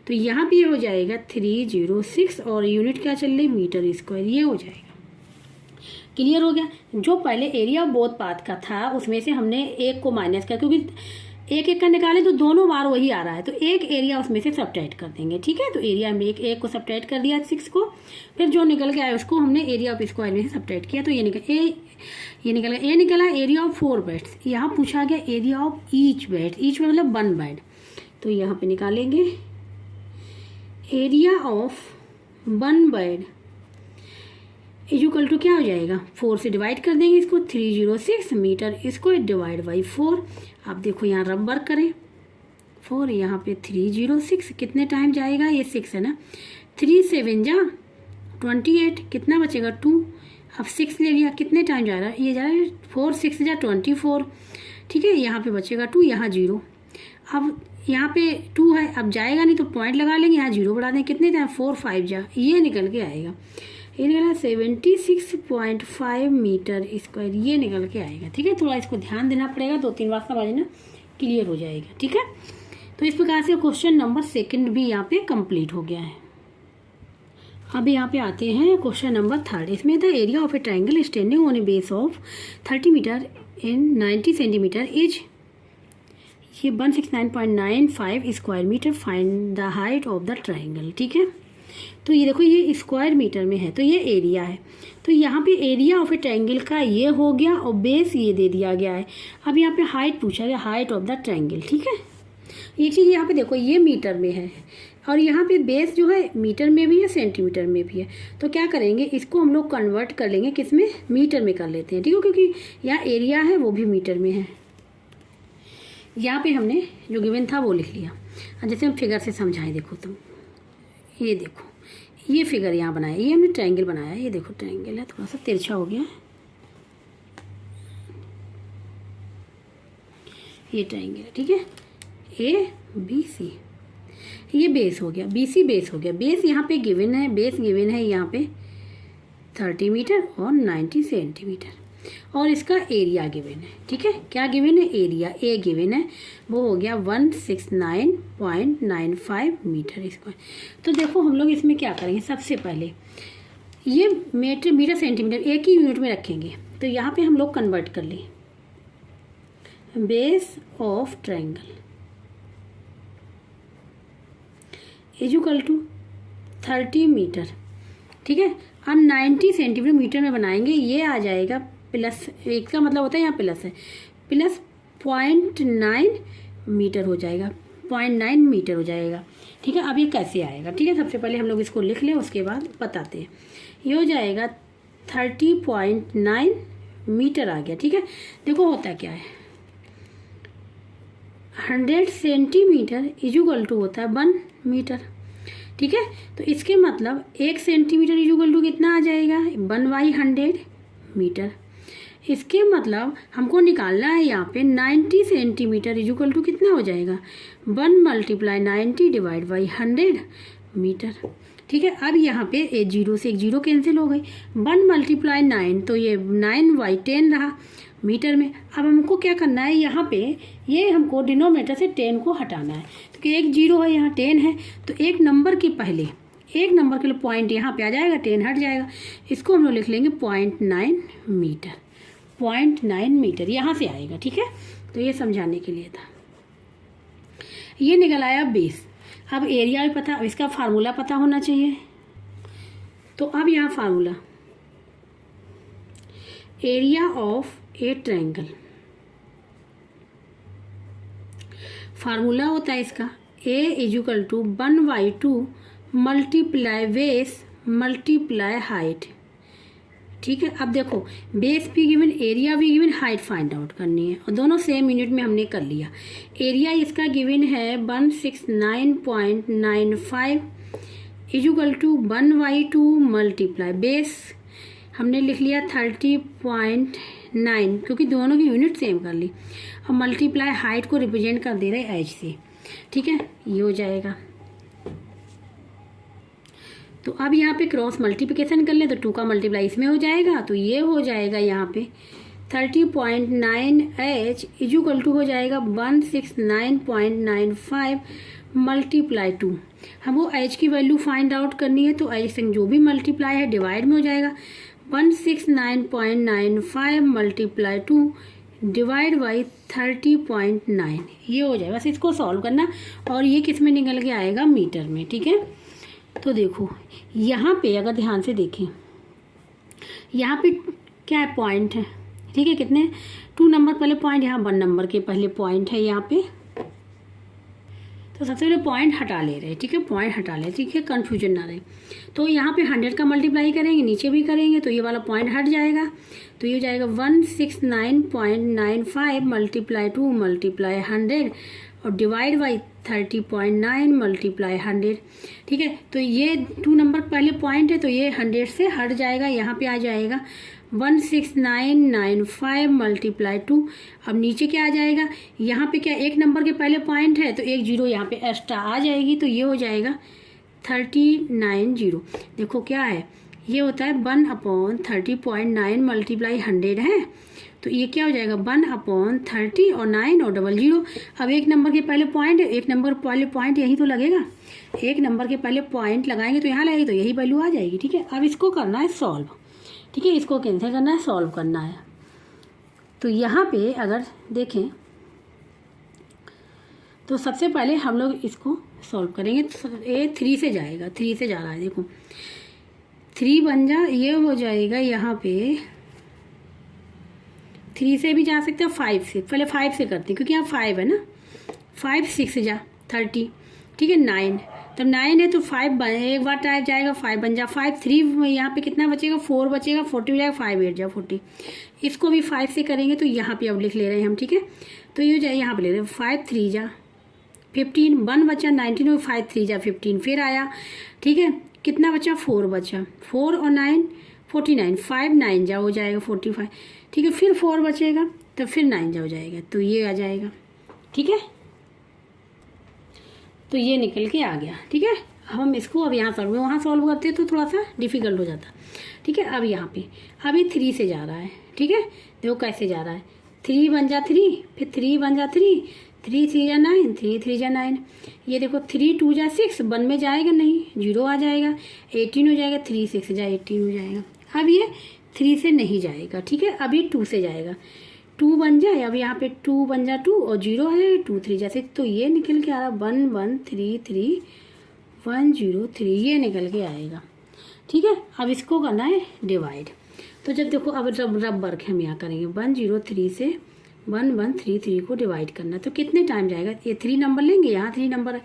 Speaker 1: तो यहाँ पे ये हो जाएगा 306, और यूनिट क्या चल रही, मीटर स्क्वायर, ये हो जाएगा। क्लियर हो गया। जो पहले एरिया ऑफ बोथ पाथ का था उसमें से हमने एक को माइनस किया, क्योंकि एक का निकाले तो दोनों बार वही आ रहा है, तो एक एरिया उसमें से सब्ट्रैक्ट कर देंगे। ठीक है, तो एरिया में एक को सब्ट्रैक्ट कर दिया 6 को, फिर जो निकल के आया उसको हमने एरिया ऑफ स्क्वायर में से सब्ट्रैक्ट किया, तो ये निकला एरिया ऑफ 4 बाइट्स। यहाँ पूछा गया area of each bite, each मतलब 1 बाइट, तो यहाँ पे निकालेंगे area of 1 bite equal to क्या हो जाएगा, 4 से डिवाइड कर देंगे इसको, 306 मीटर, इसको डिवाइड बाई 4। आप देखो यहाँ रब वर्क करें, 4 यहाँ पे 306 कितने टाइम जाएगा, ये 6 है ना, 3 7 जा 28, कितना बचेगा 2। अब 6 ले लिया, कितने टाइम जा रहा है, ये जा रहा है 4 6 जा 24। ठीक है, यहाँ पे बचेगा 2, यहाँ 0। अब यहाँ पे 2 है, अब जाएगा नहीं तो पॉइंट लगा लेंगे, यहाँ 0 बढ़ा देंगे, कितने टाइम 4 5 जा, ये निकल के आएगा, ये निकला 76.5 मीटर स्क्वायर, ये निकल के आएगा। ठीक है, थोड़ा इसको ध्यान देना पड़ेगा, 2-3 बार समझना, क्लियर हो जाएगा। ठीक है, तो इस प्रकार से क्वेश्चन नंबर 2 भी यहाँ पे कंप्लीट हो गया है। अब यहाँ पे आते हैं क्वेश्चन नंबर 3। इसमें the area of a triangle standing on a base of 30 metre in 90 centimetre is, ये 169.95 square metre, find the height of the triangle. ठीक है, तो ये देखो ये स्क्वायर मीटर में है, तो ये एरिया है। तो यहाँ पे एरिया ऑफ ए ट्राइंगल का ये हो गया और बेस ये दे दिया गया है। अब यहाँ पे हाइट पूछा गया, हाइट ऑफ द ट्राइंगल। ठीक है, एक चीज़ यहाँ पे देखो ये मीटर में है और यहाँ पे बेस जो है मीटर में भी है, सेंटीमीटर में भी है। तो क्या करेंगे, इसको हम लोग कन्वर्ट कर लेंगे, किसमें, मीटर में कर लेते हैं। ठीक है, क्योंकि यहाँ एरिया है वो भी मीटर में है। यहाँ पे हमने जो गिवन था वो लिख लिया। जैसे हम फिगर से समझाएं, देखो तुम, ये देखो ये फिगर यहाँ बनाया, ये हमने ट्रायंगल बनाया, ये देखो ट्रायंगल है, थोड़ा सा तिरछा हो गया, ये ट्रायंगल है। ठीक है, ए बी सी, ये बेस हो गया, बी सी बेस हो गया। बेस यहाँ पे गिवन है, बेस गिवन है यहाँ पे 30 मीटर और 90 सेंटीमीटर और इसका एरिया गिवन है। ठीक है, क्या गिवन है, एरिया ए गिवन है, वो हो गया 169.95 मीटर स्क्वायर। तो देखो हम लोग इसमें क्या करेंगे, सबसे पहले ये मीटर सेंटीमीटर एक ही यूनिट में रखेंगे। तो यहाँ पे हम लोग कन्वर्ट कर लें, base of triangle equal to 30 metre. ठीक है, अब 90 सेंटीमीटर मीटर में बनाएंगे, ये आ जाएगा प्लस, एक का मतलब होता है यहाँ प्लस है, प्लस 0.9 मीटर हो जाएगा, 0.9 मीटर हो जाएगा। ठीक है, अब ये कैसे आएगा, ठीक है, सबसे पहले हम लोग इसको लिख लें, उसके बाद बताते हैं। ये हो जाएगा 30.9 मीटर आ गया। ठीक है, देखो होता क्या है, 100 सेंटीमीटर इक्वल टू होता है 1 मीटर। ठीक है, तो इसके मतलब 1 सेंटीमीटर इक्वल टू कितना आ जाएगा, 1/100 मीटर। इसके मतलब हमको निकालना है यहाँ पे 90 सेंटीमीटर इक्वल टू कितना हो जाएगा, 1 × 90 डिवाइड बाई 100 मीटर। ठीक है, अब यहाँ पे एक जीरो से एक जीरो कैंसिल हो गई, 1 × 9 तो ये 9/10 रहा मीटर में। अब हमको क्या करना है, यहाँ पे ये हमको डिनोमिनेटर से 10 को हटाना है, क्योंकि एक जीरो है यहाँ 10 है, तो एक नंबर के पहले, एक नंबर के लिए पॉइंट यहाँ पे आ जाएगा, 10 हट जाएगा, इसको हम लोग लिख लेंगे 0.9 मीटर, 0.9 मीटर यहाँ से आएगा। ठीक है, तो ये समझाने के लिए था। ये निकल आया बेस। अब एरिया भी पता, अब इसका फार्मूला पता होना चाहिए। तो अब यहाँ formula, area of a triangle, formula होता है इसका A equal to 1/2 multiply base multiply height. ठीक है, अब देखो बेस भी गिवन, एरिया भी गिवन, हाइट फाइंड आउट करनी है और दोनों सेम यूनिट में हमने कर लिया। एरिया इसका गिवन है 169.95 इक्वल टू 1/2 मल्टीप्लाई बेस हमने लिख लिया 30.9, क्योंकि दोनों की यूनिट सेम कर ली, और मल्टीप्लाई हाइट को रिप्रेजेंट कर दे रहे एच से। ठीक है, ये हो जाएगा। तो अब यहाँ पे क्रॉस मल्टीप्लिकेशन कर लें तो 2 का मल्टीप्लाई इसमें हो जाएगा, तो ये हो जाएगा यहाँ पे 30.9H इक्वल टू हो जाएगा 169.95 मल्टीप्लाई 2। हमको H की वैल्यू फाइंड आउट करनी है, तो H से जो भी मल्टीप्लाई है डिवाइड में हो जाएगा, 169.95 मल्टीप्लाई 2 डिवाइड बाई 30.9, ये हो जाएगा। बस इसको सॉल्व करना और ये किस में निकल के आएगा, मीटर में। ठीक है, तो देखो यहाँ पे अगर ध्यान से देखें, यहाँ पे क्या है, पॉइंट है। ठीक है, कितने 2 नंबर पहले पॉइंट, यहाँ 1 नंबर के पहले पॉइंट है यहाँ पे। तो सबसे पहले पॉइंट हटा ले रहे, ठीक है, पॉइंट हटा ले, ठीक है, कन्फ्यूजन ना रहे। तो यहाँ पे 100 का मल्टीप्लाई करेंगे, नीचे भी करेंगे, तो ये वाला पॉइंट हट जाएगा, तो ये हो जाएगा 169.95 मल्टीप्लाई 2 मल्टीप्लाई 100 और डिवाइड बाई 30.9 मल्टीप्लाई 100। ठीक है, तो ये 2 नंबर पहले पॉइंट है, तो ये 100 से हट जाएगा, यहाँ पे आ जाएगा 16995 मल्टीप्लाई 2। अब नीचे क्या आ जाएगा, यहाँ पे क्या एक नंबर के पहले पॉइंट है, तो एक जीरो यहाँ पे एक्स्ट्रा आ जाएगी, तो ये हो जाएगा 390। देखो क्या है, ये होता है 1/30.9 मल्टीप्लाई 100 है, तो ये क्या हो जाएगा 1/30 और 9 और 00। अब एक नंबर के पहले पॉइंट, एक नंबर पहले पॉइंट यही तो लगेगा, एक नंबर के पहले पॉइंट लगाएंगे तो यहाँ लगेगी, तो यही वैल्यू आ जाएगी। ठीक है, अब इसको करना है सॉल्व। ठीक है, इसको कैंसिल करना है, सॉल्व करना है। तो यहाँ पे अगर देखें तो सबसे पहले हम लोग इसको सॉल्व करेंगे। तो ये 3 से जाएगा, 3 से जा रहा है, देखो 3 बन जा, ये हो जाएगा यहाँ पे 3 से भी जा सकते हैं, 5 से, पहले 5 से करते हैं क्योंकि यहाँ 5 है ना, 5 6 से जा 30। ठीक है, 9, तब 9 है तो 5 एक बार टाइप जाएगा, 5 बन जा, 5 3 यहाँ पे कितना बचेगा 4 बचेगा, 40 हो जाएगा, 5 8 जा 40। इसको भी 5 से करेंगे तो यहाँ पे अब लिख ले रहे हैं हम। ठीक है, तो ये हो जाए यहाँ पे ले रहे हैं 5 3 जा 15, 1 बचा 19 और 5 3 जा 15 फिर आया। ठीक है, कितना बचा 4 बचा, 4 और 9 49, 5 9 जा हो जाएगा 45। ठीक है, फिर 4 बचेगा तो फिर 9 जा हो जाएगा, तो ये आ जाएगा। ठीक है, तो ये निकल के आ गया। ठीक है, अब हम इसको अब यहाँ सॉल्व, वहाँ सॉल्व करते तो थोड़ा सा डिफिकल्ट हो जाता। ठीक है, अब यहाँ पे अब ये 3 से जा रहा है। ठीक है, देखो कैसे जा रहा है, 3 बन जा 3, फिर 3 बन जा 3, 3 3 जा 9, 3 3 जा 9। ये देखो 3 2 जा 6, 1 में जाएगा नहीं, 0 आ जाएगा, 18 हो जाएगा, 3 6 जा 18 हो जाएगा। अब ये 3 से नहीं जाएगा। ठीक है, अब ये 2 से जाएगा, 2 बन जाए, अब यहाँ पे 2 बन जा 2 और 0 आ जाएगा, 2 3 जा 6, तो ये निकल के आ रहा 1 1 3 3 1 0 3, ये निकल के आएगा। ठीक है, अब इसको करना है डिवाइड। तो जब देखो अब रब वर्क हम यहाँ करेंगे, 103 से 1133 को डिवाइड करना, तो कितने टाइम जाएगा, ये 3 नंबर लेंगे, यहाँ 3 नंबर है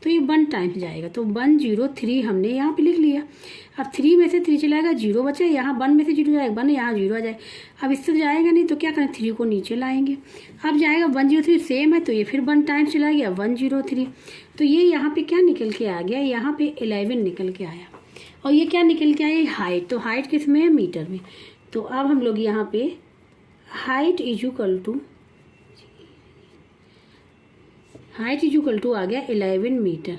Speaker 1: तो ये 1 टाइम जाएगा, तो 103 हमने यहाँ पे लिख लिया। अब 3 में से 3 चलाएगा, 0 बचा, यहाँ 1 में से 0 जाएगा 1, यहाँ 0 आ जाए। अब इससे जाएगा नहीं तो क्या करें, 3 को नीचे लाएंगे, अब जाएगा 103 सेम है, तो ये फिर 1 टाइम चला गया 103। तो ये यहाँ पे क्या निकल के आ गया, यहाँ पे 11 निकल के आया। और ये क्या निकल के आया, हाइट, तो हाइट किस में है, मीटर में। तो अब हम लोग यहाँ पे हाइट इज इक्वल टू आ गया 11 मीटर,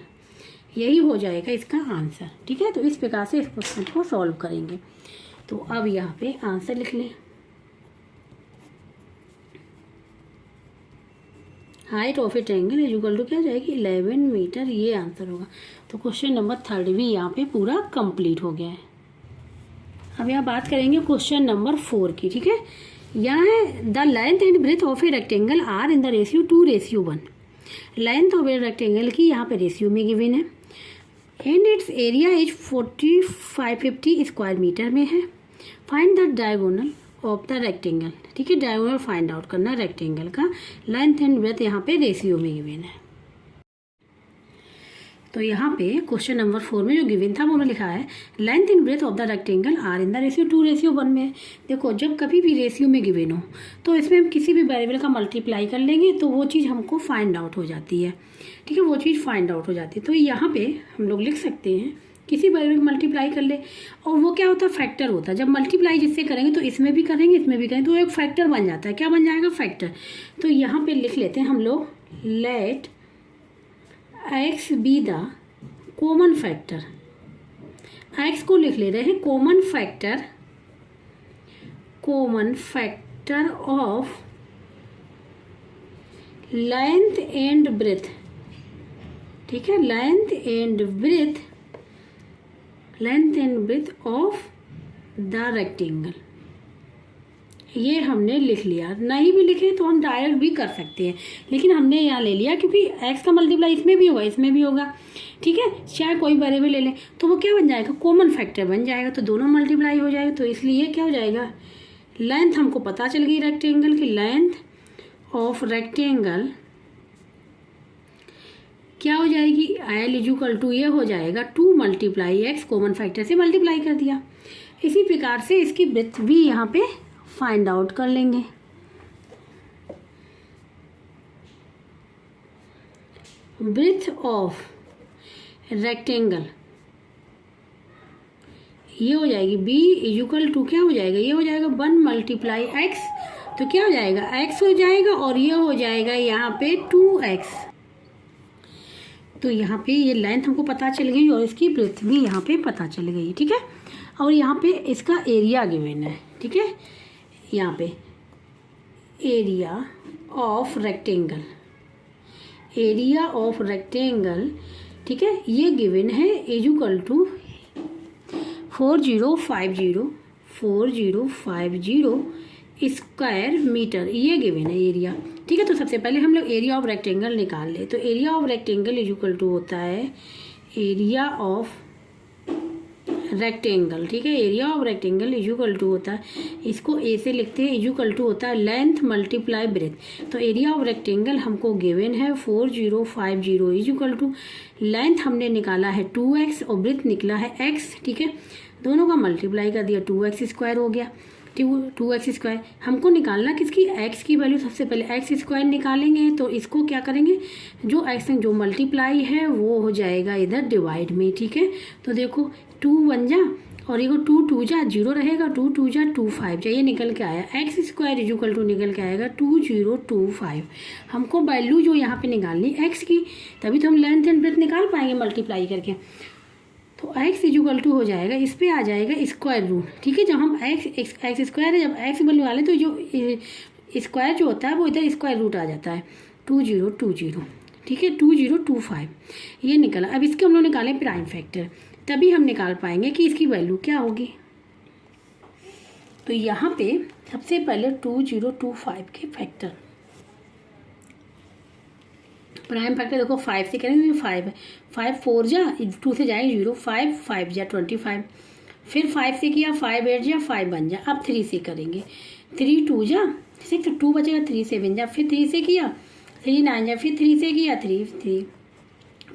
Speaker 1: यही हो जाएगा इसका आंसर। ठीक है, तो इस प्रकार से इस क्वेश्चन को सॉल्व करेंगे। तो अब यहाँ पे आंसर लिख लें, height of a triangle is equal to क्या हो जाएगी 11 मीटर, ये आंसर होगा। तो क्वेश्चन नंबर 3 भी यहाँ पे पूरा कंप्लीट हो गया है। अब यहाँ बात करेंगे क्वेश्चन नंबर 4 की। ठीक है, यहाँ है the length and breadth of a rectangle are in the ratio 2:1। Length of a rectangle की यहाँ पे रेशियो में गिवन है and its area is 4550 square metre में है। Find the diagonal of the rectangle. ठीक है, डायगोनल फाइंड आउट करना रेक्टेंगल का, लेंथ एंड ब्रेथ यहाँ पे रेशियो में गिवन है। तो यहाँ पे क्वेश्चन नंबर 4 में जो गिवन था वो उन्होंने लिखा है length and breadth of the rectangle are in the ratio 2:1 में है। देखो जब कभी भी रेशियो में गिवन हो तो इसमें हम किसी भी वेरिएबल का मल्टीप्लाई कर लेंगे तो वो चीज़ हमको फाइंड आउट हो जाती है। ठीक है, वो चीज़ फाइंड आउट हो जाती है। तो यहाँ पे हम लोग लिख सकते हैं किसी वेरिएबल को मल्टीप्लाई कर ले, और वो क्या होता है, फैक्टर होता है। जब मल्टीप्लाई जिससे करेंगे तो इसमें भी करेंगे इसमें भी करेंगे तो एक फैक्टर बन जाता है। क्या बन जाएगा, फैक्टर। तो यहाँ पे लिख लेते हैं हम लोग let X be the common factor. X को लिख ले रहे हैं common factor of length and breadth. ठीक है, length and breadth of the rectangle, ये हमने लिख लिया। नहीं भी लिखे तो हम डायरेक्ट भी कर सकते हैं, लेकिन हमने यहाँ ले लिया क्योंकि x का मल्टीप्लाई इसमें भी होगा इसमें भी होगा। ठीक है, चाहे कोई वेरिएबल ले लें तो वो क्या बन जाएगा, कॉमन फैक्टर बन जाएगा, तो दोनों मल्टीप्लाई हो जाएगा। तो इसलिए क्या हो जाएगा, लेंथ हमको पता चल गई रेक्टेंगल की, लेंथ ऑफ रेक्टेंगल क्या हो जाएगी, l इक्वल टू ये हो जाएगा 2 मल्टीप्लाई x, कॉमन फैक्टर से मल्टीप्लाई कर दिया। इसी प्रकार से इसकी ब्रेथ भी यहाँ पे फाइंड आउट कर लेंगे। ब्रेथ ऑफ रेक्टेंगल ये हो जाएगी b इक्वल टू क्या हो जाएगा, ये हो जाएगा 1 मल्टीप्लाई x, तो क्या हो जाएगा x हो जाएगा और ये हो जाएगा यहाँ पे 2x। तो यहाँ पे ये लेंथ हमको पता चल गई और इसकी ब्रेथ भी यहाँ पे पता चल गई। ठीक है, और यहाँ पे इसका एरिया गिवन है, ठीक है। यहाँ पे area of rectangle, area of rectangle, ठीक है, ये गिवन है is equal to 4050 square metre, ये गिवन है एरिया, ठीक है। तो सबसे पहले हम लोग एरिया ऑफ रेक्टेंगल निकाल ले। तो area of rectangle is equal to होता है एरिया ऑफ रेक्टेंगल, ठीक है। Area of rectangle is equal to होता है, इसको ए से लिखते हैं, इज इक्वल टू होता है लेंथ मल्टीप्लाई ब्रेथ। तो एरिया ऑफ रेक्टेंगल हमको गिवन है 4050 इज इक्वल टू लेंथ हमने निकाला है 2x और ब्रेथ निकला है x, ठीक है। दोनों का मल्टीप्लाई कर दिया, 2x स्क्वायर हो गया, 2x स्क्वायर। हमको निकालना किसकी, x की वैल्यू। सबसे पहले x स्क्वायर निकालेंगे, तो इसको क्या करेंगे, जो x जो मल्टीप्लाई है वो हो जाएगा इधर डिवाइड में, ठीक है। तो देखो 2 1 जा और ये 2 2 जा 0 रहेगा, 2 2 जा 2 5 जा, ये निकल के आया x square is equal to निकल के आएगा 2025। हमको वैल्यू जो यहाँ पे निकालनी x की, तभी तो हम लेंथ एंड ब्रेथ निकाल पाएंगे मल्टीप्लाई करके। तो x इज इक्वल टू हो जाएगा, इस पे आ जाएगा स्क्वायर रूट, ठीक है। जब हम x स्क्वायर है, जब x वैल्यू वाले तो जो स्क्वायर जो होता है वो इधर स्क्वायर रूट आ जाता है 2020, ठीक है, 2025 ये निकला। अब इसके हम लोग निकालें प्राइम फैक्टर, तभी हम निकाल पाएंगे कि इसकी वैल्यू क्या होगी। तो यहाँ पे सबसे पहले 2025 के फैक्टर, प्राइम फैक्टर देखो 5 से करेंगे, 5 है, 5 4 जा 2 से जाएंगे 0, 5 5 जा 25, फिर 5 से किया 5 8 जा 5 बन जा। अब 3 से करेंगे, 3 2 जा 6, 2 बचेगा, 3 7 जा, फिर 3 से किया 3 9 जा, फिर 3 से किया 3 3,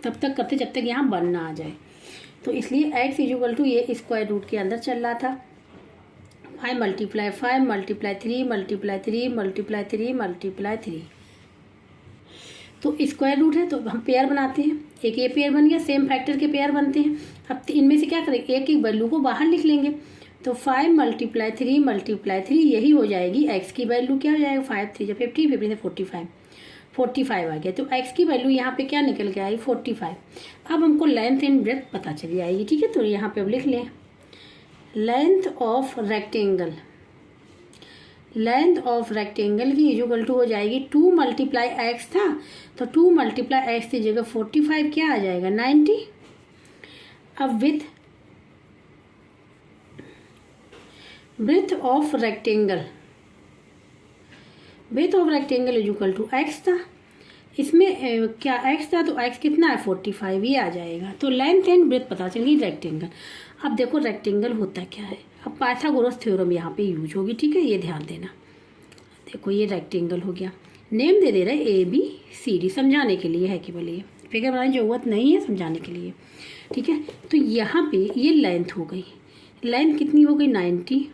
Speaker 1: तब तक करते जब तक यहाँ 1 ना आ जाए। तो इसलिए x इज इक्वल टू ये स्क्वायर रूट के अंदर चल रहा था, 5 multiply 5 multiply 3 multiply 3 multiply 3 multiply 3, तो स्क्वायर रूट है तो हम पेयर बनाते हैं, एक ये पेयर बन गया, सेम फैक्टर के पेयर बनते हैं। अब इनमें से क्या करेंगे, एक एक वैल्यू को बाहर लिख लेंगे। तो 5 मल्टीप्लाई 3 मल्टीप्लाई 3 यही हो जाएगी x की वैल्यू, क्या हो जाएगा 5 3 जा 50, 50 से 45 आ गया। तो x की वैल्यू यहाँ पे क्या निकल के आई 45। अब हमको लेंथ एंड ब्रेथ पता चली आएगी, ठीक है। तो यहाँ पे अब लिख लें length of rectangle, length of rectangle की इज इक्वल टू हो जाएगी 2 मल्टीप्लाई एक्स था, तो 2 मल्टीप्लाई एक्स की जगह 45 क्या आ जाएगा 90। अब with breadth of rectangle, breadth of rectangle is equal to X था, इसमें क्या एक्स था तो एक्स कितना है 45, ये आ जाएगा। तो लेंथ एंड ब्रेथ पता चली रेक्टेंगल। अब देखो रेक्टेंगल होता क्या है, अब पाइथागोरस थ्योरम यहाँ पे यूज होगी, ठीक है, ये ध्यान देना। देखो ये रेक्टेंगल हो गया, नेम दे रहे ABCD, समझाने के लिए है केवल, ये फिगर बनाने की जरूरत नहीं है, समझाने के लिए, ठीक है। तो यहाँ पे ये लेंथ हो गई, लेंथ कितनी हो गई 90,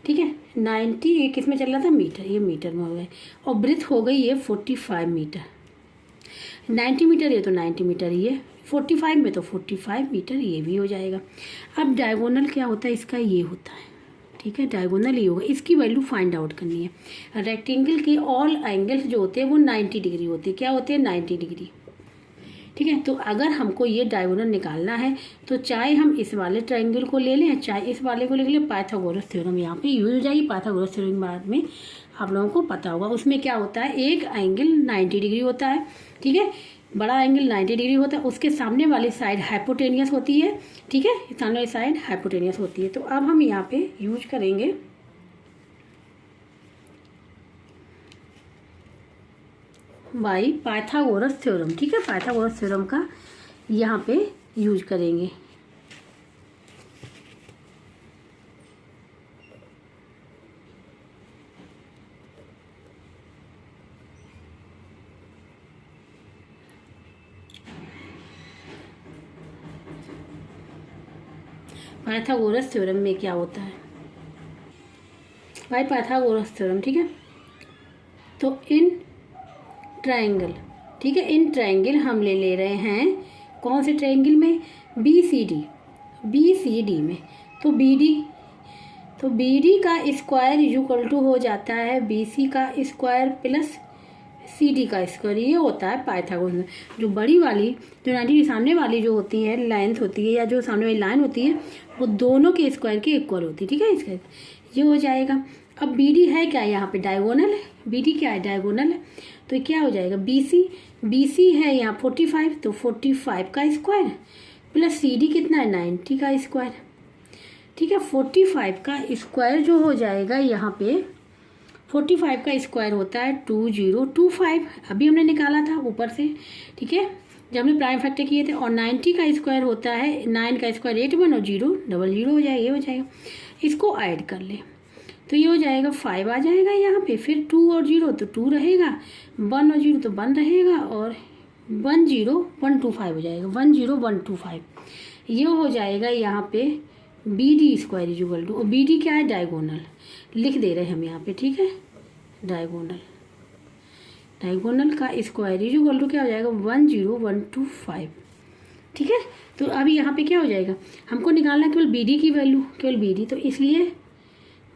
Speaker 1: ठीक है, 90 ये किस में चल रहा था मीटर, ये मीटर में हो गए, और ब्रेथ हो गई ये 45 मीटर, 90 मीटर ये तो 90 मीटर, ये 45 में तो 45 मीटर ये भी हो जाएगा। अब डायगोनल क्या होता है इसका, ये होता है, ठीक है, डायगोनल ये होगा, इसकी वैल्यू फाइंड आउट करनी है। रेक्टेंगल के ऑल एंगल्स जो होते हैं वो 90 डिग्री होते हैं, क्या होते हैं 90 डिग्री, ठीक है। तो अगर हमको ये डायगोनल निकालना है तो चाहे हम इस वाले ट्रायंगल को ले लें, चाहे इस वाले को ले लें, पाइथागोरस थ्योरम यहाँ पे यूज हो जाएगी। पाइथागोरस थ्योरम बाद में आप लोगों को पता होगा, उसमें क्या होता है एक एंगल 90 डिग्री होता है, ठीक है, बड़ा एंगल 90 डिग्री होता है, उसके सामने वाली साइड हाइपोटेनियस होती है, ठीक है, सामने वाली साइड हाइपोटेनियस होती है। तो अब हम यहाँ पे यूज करेंगे बाई पाइथागोरस थ्योरम, ठीक है, पाइथागोरस थ्योरम का यहाँ पे यूज करेंगे। पाइथागोरस थ्योरम में क्या होता है भाई, पाइथागोरस थ्योरम, ठीक है। तो इन ट्रायंगल, ठीक है, इन ट्रायंगल हम ले रहे हैं कौन से ट्रायंगल में, BCD में। तो BD का स्क्वायर इज इक्वल टू हो जाता है BC का स्क्वायर प्लस CD का स्क्वायर, ये होता है पाइथागोरस। जो बड़ी वाली, जो 90 के सामने वाली जो होती है लेंथ होती है, या जो सामने वाली लाइन होती है, वो दोनों के स्क्वायर के इक्वल होती है, ठीक है। इसका ये हो जाएगा। अब BD है क्या, यहाँ पे डायगोनल है, BD क्या है, डायगोनल है, तो क्या हो जाएगा, BC है यहाँ 45, तो 45 का स्क्वायर प्लस CD कितना है, 90 का स्क्वायर, ठीक है। 45 का स्क्वायर जो हो जाएगा यहाँ पे, 45 का स्क्वायर होता है 2025, अभी हमने निकाला था ऊपर से, ठीक है, जब हमने प्राइम फैक्टर किए थे। और 90 का स्क्वायर होता है 9 का स्क्वायर 81 और 0 00 हो जाएगा, ये हो जाएगा। इसको ऐड कर ले तो ये हो जाएगा 5 आ जाएगा यहाँ पे, फिर 2 और 0 तो 2 रहेगा, 1 और 0 तो 1 रहेगा, और 10125 हो जाएगा, 10125। ये हो जाएगा यहाँ पे BD स्क्वायर इक्वल टू, और BD क्या है, डायगोनल लिख दे रहे हैं हम यहाँ पे, ठीक है। डायगोनल का स्क्वायर इक्वल टू क्या हो जाएगा, 10125, ठीक है। तो अभी यहाँ पे क्या हो जाएगा, हमको निकालना केवल BD की वैल्यू, केवल BD, तो इसलिए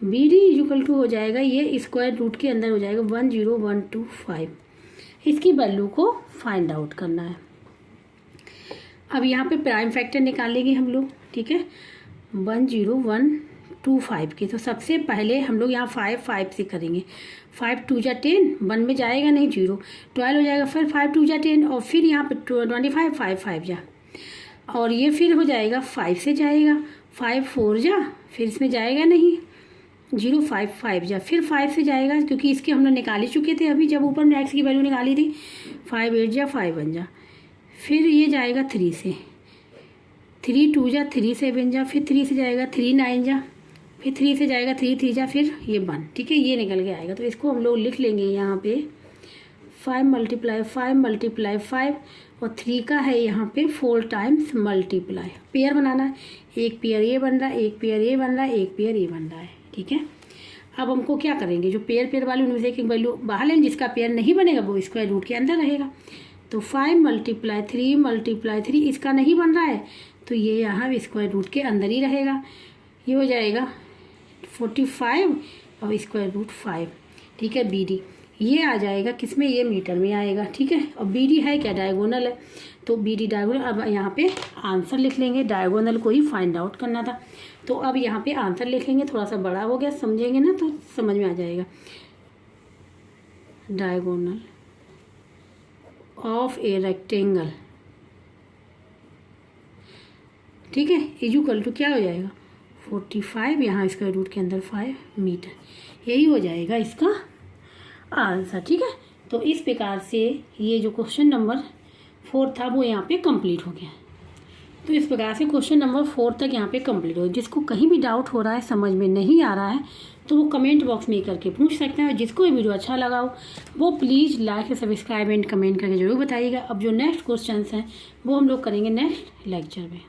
Speaker 1: BD इक्वल टू हो जाएगा, ये स्क्वायर रूट के अंदर हो जाएगा 10125। इसकी वैल्यू को फाइंड आउट करना है। अब यहाँ पे प्राइम फैक्टर निकालेंगे हम लोग, ठीक है, 10125 के। तो सबसे पहले हम लोग यहाँ 5 से करेंगे। 5 2 जा 10, 1 में जाएगा नहीं, 0 12 हो जाएगा, फिर 5 2 जा 10, और फिर यहाँ पे 25 5 5 जा, और ये फिर हो जाएगा 5 से जाएगा, 5 4 जा, फिर इसमें जाएगा नहीं, 0 5 5 जा, फिर 5 से जाएगा, क्योंकि इसके हमने निकाल ही चुके थे अभी जब ऊपर में x की वैल्यू निकाली थी। 5 8 जा, 5 1 जा, फिर ये जाएगा 3 से, 3 2 जा, 3 7 जा, फिर 3 से जाएगा 3 9 जा, फिर 3 से जाएगा 3 3 जा, फिर ये 1, ठीक है, ये निकल के आएगा। तो इसको हम लोग लिख लेंगे यहाँ पे 5 × 5 और 3 का है यहाँ पे 4 टाइम्स मल्टीप्लाई। पेयर बनाना है, एक पेयर ये बन रहा है, एक पेयर ये बन रहा है, एक पेयर ये बन रहा है, ठीक है। अब हमको क्या करेंगे, जो पेयर वाली उनमें से एक वैल्यू बाहर लेंगे, जिसका पेयर नहीं बनेगा वो स्क्वायर रूट के अंदर रहेगा। तो 5 × 3 इसका नहीं बन रहा है, तो ये यहाँ स्क्वायर रूट के अंदर ही रहेगा। ये हो जाएगा 45 और स्क्वायर रूट 5, ठीक है। BD ये आ जाएगा किसमें, ये मीटर में आएगा, ठीक है। और BD है क्या, डायगोनल है, तो BD डायगोनल। अब यहाँ पे आंसर लिख लेंगे, डायगोनल को ही फाइंड आउट करना था, तो अब यहाँ पे आंसर लिख लेंगे। थोड़ा सा बड़ा हो गया, समझेंगे ना तो समझ में आ जाएगा। डायगोनल ऑफ ए रेक्टेंगल, ठीक है, इक्वल टू क्या हो जाएगा, 45, यहाँ स्क्वायर रूट के अंदर 5 मीटर, यही हो जाएगा इसका आंसर, ठीक है। तो इस प्रकार से ये जो क्वेश्चन नंबर 4 था वो यहाँ पे कंप्लीट हो गया। तो इस प्रकार से क्वेश्चन नंबर 4 तक यहाँ पे कंप्लीट हो। जिसको कहीं भी डाउट हो रहा है, समझ में नहीं आ रहा है, तो वो कमेंट बॉक्स में करके पूछ सकते हैं। जिसको ये वीडियो अच्छा लगा हो वो please like subscribe and comment करके जरूर बताइएगा। अब जो नेक्स्ट क्वेश्चन हैं वो हम लोग करेंगे नेक्स्ट लेक्चर में।